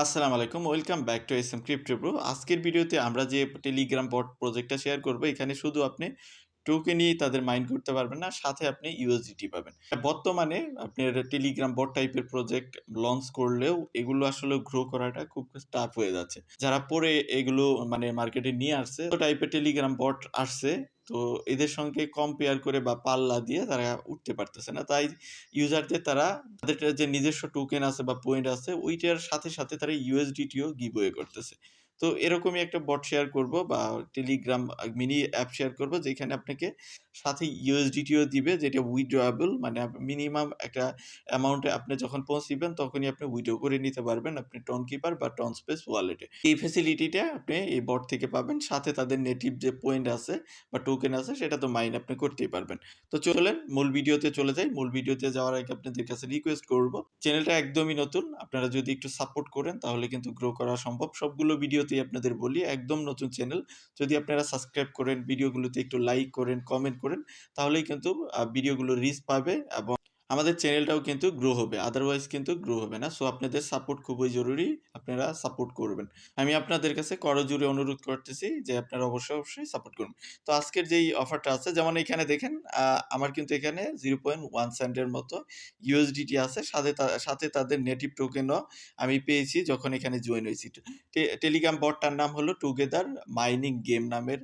আসসালামু আলাইকুম। Welcome back to SM crypto bro. আজকের ভিডিওতে আমরা যে টেলিগ্রাম বট প্রজেক্টটা শেয়ার করব, এখানে শুধু আপনি টোকেনই তাদের মাইন করতে পারবেন না, সাথে আপনি ইউএসডিটি পাবেন। বর্তমানে আপনার টেলিগ্রাম বট টাইপের প্রজেক্ট লঞ্চ করলেও এগুলো আসলে গ্রো করাটা খুব টাফ হয়ে যাচ্ছে। যারা পরে এগুলো মার্কেটে নিয়ে আসছে, তো টাইপের টেলিগ্রাম বট আসছে, তো এদের সঙ্গে কম্পেয়ার করে বা পাল্লা দিয়ে তারা উঠতে পারতেছে না। তাই ইউজারদের তাদের যে নিজস্ব টোকেন আছে বা পয়েন্ট আছে, ওইটার সাথে, সাথে তারা ইউএসডিটিও গিভওয়ে করতেছে। তো এরকমই একটা বট শেয়ার করব বা টেলিগ্রাম মিনি অ্যাপ শেয়ার করব, যেখানে আপনাকে সাথে ইউএসডিটিও দিবে, যেটা উইথড্রয়েবল, মানে মিনিমাম একটা অ্যামাউন্টে আপনি যখন পৌঁছিবেন তখনই আপনি উইথড্র করে নিতে পারবেন আপনি টনকিপার বা টনস্পেস ওয়ালেটে। এই ফ্যাসিলিটিটা আপনি এই বট থেকে পাবেন। সাথে তাদের নেটিভ যে পয়েন্ট আছে বা টোকেন আছে, সেটা তো মাইন আপনি করতেই পারবেন। তো চলেন মূল ভিডিওতে চলে যাই। মূল ভিডিওতে যাওয়ার আগে আপনাদের কাছে রিকোয়েস্ট করব, চ্যানেলটা একদমই নতুন, আপনারা যদি একটু সাপোর্ট করেন তাহলে কিন্তু গ্রো করা সম্ভব। সবগুলো ভিডিওতেই আপনাদের বলি, একদম নতুন চ্যানেল। যদি আপনারা সাবস্ক্রাইব করেন, ভিডিওগুলোতে একটু লাইক করেন, কমেন্ট করেন, তাহলেই কিন্তু ভিডিওগুলো রিচ পাবে এবং আমাদের চ্যানেলটাও কিন্তু গ্রো হবে। আদারওয়াইজ কিন্তু গ্রো হবে না। সো আপনাদের সাপোর্ট খুবই জরুরি। আপনারা সাপোর্ট করবেন। আমি আপনাদের কাছে করজোড়ে অনুরোধ করতেছি যে আপনারা অবশ্যই, অবশ্যই সাপোর্ট করুন। তো আজকের যেই অফারটা আছে, যেমন এখানে দেখেন, আমার কিন্তু এখানে 0.1 সেন্টের মতো ইউএসডিটি আছে। সাথে তাদের নেটিভ টোকেনও আমি পেয়েছি যখন এখানে জয়েন হয়েছি। টেলিগ্রাম বটটার নাম হলো টুগেদার মাইনিং গেম নামের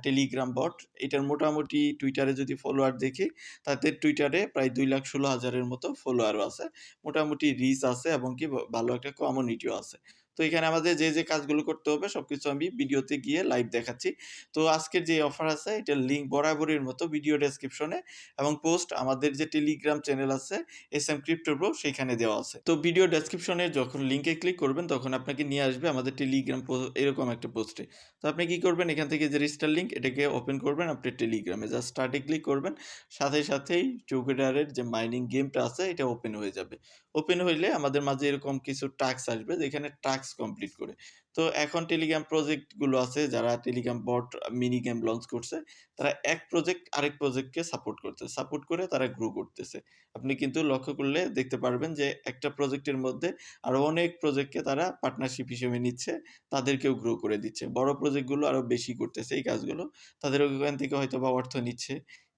টেলিগ্রাম বট। এটার মোটামুটি টুইটারে যদি ফলোয়ার দেখি, তাদের টুইটারে প্রায় 2,16,000-এর মতো ফলোয়ারও আছে। মোটামুটি রিচ আছে এবং কি ভালো একটা কমিউনিটিও আছে। তো এখানে আমাদের যে কাজগুলো করতে হবে সবকিছু আমি ভিডিওতে গিয়ে লাইভ দেখাচ্ছি। তো আজকের যে অফার আছে, এটার লিঙ্ক বরাবরের মতো ভিডিও ডেসক্রিপশনে এবং পোস্ট আমাদের যে টেলিগ্রাম চ্যানেল আছে এসএম ক্রিপ্টো ব্রো, সেখানে দেওয়া আছে। তো ভিডিও ডেসক্রিপশনে যখন লিঙ্কে ক্লিক করবেন তখন আপনাকে নিয়ে আসবে আমাদের টেলিগ্রাম এরকম একটা পোস্টে। তো আপনি কি করবেন, এখান থেকে যে রেজিস্টার লিঙ্ক, এটাকে ওপেন করবেন আপনার টেলিগ্রামে, জাস্ট স্টার্টে ক্লিক করবেন। সাথেই টুগেদারের যে মাইনিং গেমটা আছে এটা ওপেন হয়ে যাবে। ওপেন হইলে আমাদের মাঝে এরকম কিছু টাস্ক আসবে, যেখানে টাস্ক কমপ্লিট করে। তো এখন টেলিগ্রাম প্রজেক্ট গুলো আছে, যারা Telegram bot mini game launch করছে, তারা এক প্রজেক্ট আরেক প্রজেক্টকে সাপোর্ট করে তারা গ্রো করতেছে। আপনি কিন্তু লক্ষ্য করলে দেখতে পারবেন যে একটা প্রজেক্টের মধ্যে আরো অনেক প্রজেক্টকে তারা পার্টনারশিপ হিসেবে নিচ্ছে, তাদেরকেও গ্রো করে দিচ্ছে। বড় প্রজেক্টগুলো আরো বেশি করতেছে এই কাজগুলো। তাদের ওখান থেকে হয়তোবা অর্থ নিচ্ছে,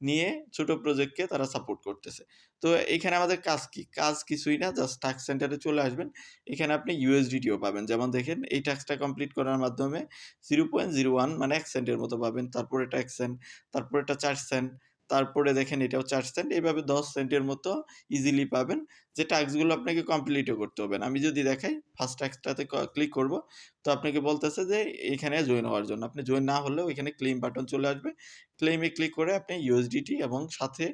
নিয়ে ছোট প্রজেক্টকে তারা সাপোর্ট করতেছে। তো এখানে আমাদের কাজ কি? কাজ কিছুই না, জাস্ট টাস্ক সেন্টারে চলে আসবেন। এখানে আপনি ইউএসডিটিও পাবেন। যেমন দেখেন, এই টাস্কটা কমপ্লিট করার মাধ্যমে 0.01 মানে 1 সেন্টের মতো পাবেন। তারপরেরটা 1 সেন্ট, তারপরেরটা 4 সেন্ট, তারপরে দেখেন এটাও 4 সেন্ট। এভাবে 10 সেন্টের মতো ইজিলি পাবেন, যে টাস্কগুলো আপনাকে কমপ্লিটও করতে হবে না। আমি যদি দেখাই, ফার্স্ট টাস্কটাতে ক্লিক করব। তো আপনাকে বলতেছে যে এখানে জয়েন হওয়ার জন্য। আপনি জয়েন না হলেও এখানে ক্লেইম বাটন চলে আসবে। ক্লেইমে ক্লিক করে আপনি ইউএসডিটি এবং সাথে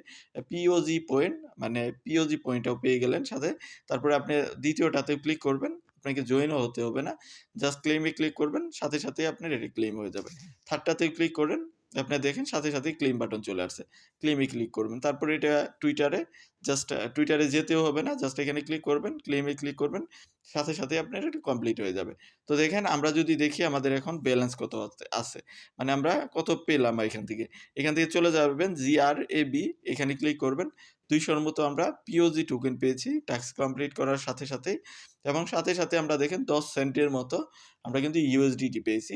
পিওজি পয়েন্ট, মানে পিওজি পয়েন্টটাও পেয়ে গেলেন সাথে। তারপরে আপনি ২য় টাতেও ক্লিক করবেন। আপনাকে জয়েনও হতে হবে না। জাস্ট ক্লেইমে ক্লিক করবেন, সাথেই আপনার এটা ক্লেইম হয়ে যাবে। 3rd টাতেও ক্লিক করেন। আপনি দেখেন সাথেই ক্লেইম বাটন চলে আসছে। ক্লেইমে ক্লিক করবেন। তারপরে এটা টুইটারে, জাস্ট টুইটারে যেতেও হবে না। জাস্ট এখানে ক্লিক করবেন, ক্লেইমে ক্লিক করবেন। সাথেই আপনার এটা কমপ্লিট হয়ে যাবে। তো দেখেন, আমরা যদি দেখি আমাদের এখন ব্যালেন্স কত আছে। মানে আমরা কত পেলাম এখান থেকে। এখান থেকে চলে যাবেন GRAB, এখানে ক্লিক করবেন। 200 র মতো আমরা পিওজি টোকেন পেয়েছি টাস্ক কমপ্লিট করার সাথেই, এবং সাথে আমরা দেখেন 10 সেন্টের মতো আমরা কিন্তু ইউএসডিটি পেয়েছি।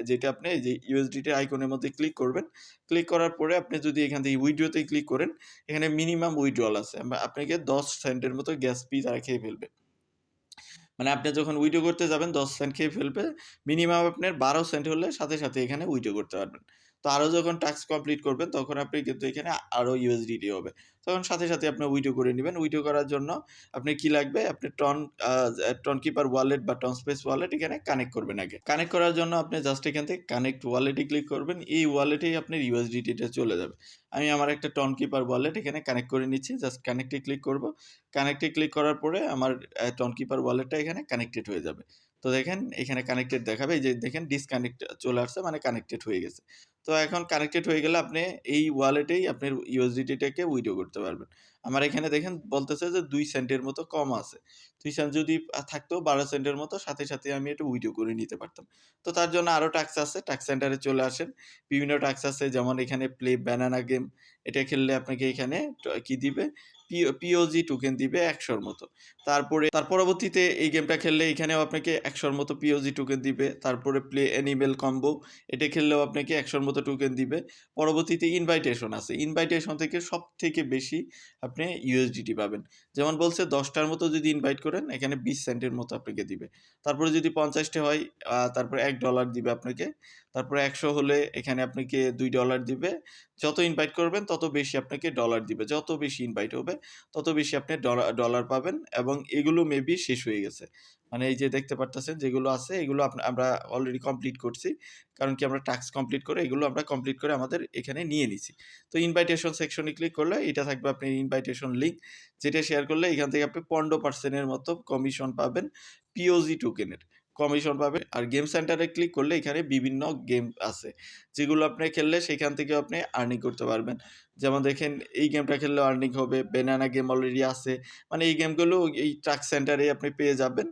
যেটা আপনি এই যে ইউএসডিটি আইকনের মধ্যে ক্লিক করবেন। ক্লিক করার পরে আপনি যদি এখান থেকে উইথড্রতে ক্লিক করেন, এখানে মিনিমাম উইথড্রল আছে। আপনাকে 10 সেন্টের মতো গ্যাস ফি তারা খেয়ে ফেলবে। মানে আপনি যখন উইথড্র করতে যাবেন 10 সেন্ট খেয়ে ফেলবে। মিনিমাম আপনার 12 সেন্ট হলে সাথে এখানে উইথড্র করতে পারবেন। তো আরো যখন টাস্ক কমপ্লিট করবেন তখন আপনি কিন্তু এখানে আরো ইউএসডিটি হবে। তখন সাথে আপনি উইথড্র করে নিবেন। উইথড্র করার জন্য আপনার কি লাগবে? আপনি টনকিপার ওয়ালেট বা টনস্পেস ওয়ালেট এখানে কানেক্ট করবেন আগে। কানেক্ট করার জন্য আপনি জাস্ট এখান থেকে কানেক্ট ওয়ালেটে ক্লিক করবেন। এই ওয়ালেটেই আপনার ইউএসডিটিটা চলে যাবে। আমি আমার একটা টনকিপার ওয়ালেট এখানে কানেক্ট করে নিচ্ছি। জাস্ট কানেক্টে ক্লিক করব। কানেক্টে ক্লিক করার পরে আমার টনকিপার ওয়ালেটটা এখানে কানেক্টেড হয়ে যাবে। তো দেখেন এখানে কানেক্টেড দেখাবে। এই যে দেখেন ডিসকানেক্ট চলে আসছে, মানে কানেক্টেড হয়ে গেছে। তো এখন কানেক্টেড হয়ে গেলে আপনি এই ওয়ালেটেই আপনার ইউএসডিটিটাকে উইথড্র করতে পারবেন। আমার এখানে দেখেন বলতেছে যে 2 সেন্টের মতো কম আছে। 2 সেন্ট যদি থাকতো 12 সেন্টের মতো, সাথে আমি এটা উইথড্র করে নিতে পারতাম। তো তার জন্য আরো টাস্ক আছে। টাস্ক সেন্টারে চলে আসেন। বিভিন্ন টাস্ক আছে, যেমন এখানে প্লে ব্যানানা গেম। এটা খেললে আপনাকে এখানে কি দিবে? পিওজি টোকেন দিবে ১০০ র মতো। তার পরবর্তীতে এই গেমটা খেললে এখানেও আপনাকে ১০০ র মতো পিওজি টোকেন দিবে। তারপরে প্লে অ্যানিমেল কম্বো এটা খেললেও আপনাকে ১০০ র মতো টোকেন দিবে। পরবর্তীতে ইনভাইটেশন আছে। ইনভাইটেশন থেকে সবথেকে বেশি আপনি ইউএসডিটি পাবেন। যেমন বলছে ১০ টার মতো যদি ইনভাইট করেন এখানে ২০ সেন্টের মতো আপনাকে দিবে। তারপরে যদি ৫০ টা হয় তারপরে $১ দিবে আপনাকে। তারপরে ১০০ হলে এখানে আপনাকে $২ দিবে। যত ইনভাইট করবেন তত বেশি আপনাকে ডলার দিবে। যত বেশি ইনভাইট হবে তত বেশি আপনি ডলার পাবেন এবং এগুলো মেবি শেষ হয়ে গেছে। মানে এই যে দেখতে পারতেছেন যেগুলো আছে এগুলো আমরা অলরেডি কমপ্লিট করছি। কারণ কি আমরা টাস্ক কমপ্লিট করে এগুলো আমরা কমপ্লিট করে আমাদের এখানে নিয়ে নিছি। তো ইনভাইটেশন সেকশনে ক্লিক করলে এটা থাকবে আপনার ইনভাইটেশন লিঙ্ক যেটা শেয়ার করলে এখান থেকে আপনি 15% এর মতো কমিশন পাবেন পিওজি টোকেনের। কমিশন পাবেন। আর গেম সেন্টারে ক্লিক করলে এখানে বিভিন্ন গেম আছে। যেগুলো আপনি খেললে সেখান থেকেও আপনি আর্নিং করতে পারবেন। যেমন দেখেন এই গেমটা খেললেও আর্নিং হবে। ব্যানানা গেম অলরেডি আছে। মানে এই গেমগুলো এই ট্রাক সেন্টারে আপনি পেয়ে যাবেন।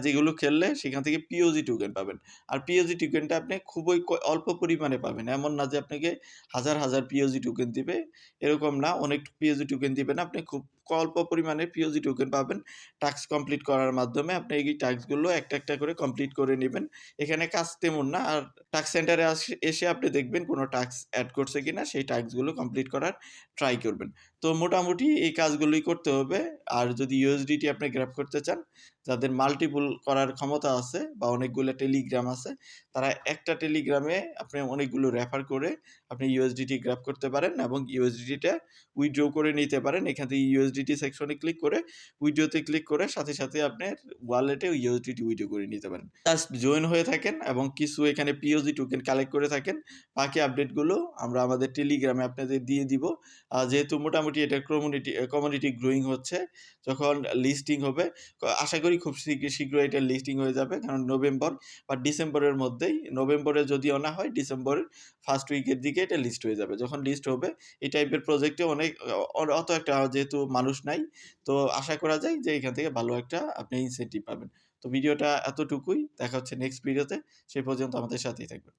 যেগুলো খেললে সেখান থেকে পিওজি টোকেন পাবেন। আর পিওজি টোকেনটা আপনি খুবই অল্প পরিমাণে পাবেন। এমন না যে আপনাকে হাজার পিওজি টোকেন দিবে, এরকম না। অনেক পিওজি টোকেন দিবে না। আপনি খুব অল্প পরিমাণে পিওজি টোকেন পাবেন। টাস্ক কমপ্লিট করার মাধ্যমে আপনি এই টাস্কগুলো একটা করে কমপ্লিট করে নিবেন। এখানে কাজ তেমন না। আর টাস্ক সেন্টারে এসে আপনি দেখবেন কোন টাস্ক এড করছে কিনা সেই টাস্কগুলো কমপ্লিট করার ট্রাই করবেন। তো মোটামুটি এই কাজগুলোই করতে হবে। আর যদি ইউএসডিটি আপনি গ্র্যাব করতে চান, যাদের মাল্টিপল করার ক্ষমতা আছে বা অনেকগুলো টেলিগ্রাম আছে, তারা একটা টেলিগ্রামে আপনি অনেকগুলো রেফার করে আপনি ইউএসডিটি গ্র্যাব করতে পারেন এবং ইউএসডিটিটা উইথড্র করে নিতে পারেন। এখান থেকে ইউএসডিটি সেকশনে ক্লিক করে উইথড্রতে ক্লিক করে সাথে আপনার ওয়ালেটে ইউএসডিটি উইথড্র করে নিতে পারেন। জাস্ট জয়েন হয়ে থাকেন এবং কিছু এখানে পিওজি টোকেন কালেক্ট করে থাকেন। বাকি আপডেটগুলো আমরা আমাদের টেলিগ্রামে আপনাদের দিয়ে দিব। যেহেতু মোটামুটি এটার কমিউনিটি গ্রোইং হচ্ছে, যখন লিস্টিং হবে আশা করি খুব শীঘ্রই এটার লিস্টিং হয়ে যাবে। কারণ নভেম্বর বা ডিসেম্বরের মধ্যেই, নভেম্বরে যদিও না হয় ডিসেম্বরের ফার্স্ট উইকের দিকে এটা লিস্ট হয়ে যাবে। যখন লিস্ট হবে এই টাইপের প্রজেক্টে অত একটা যেহেতু মানুষ নাই, তো আশা করা যায় যে এখান থেকে ভালো একটা আপনি ইনসেনটিভ পাবেন। তো ভিডিওটা এতটুকুই। দেখা হচ্ছে নেক্সট ভিডিওতে। সেই পর্যন্ত আমাদের সাথেই থাকবেন।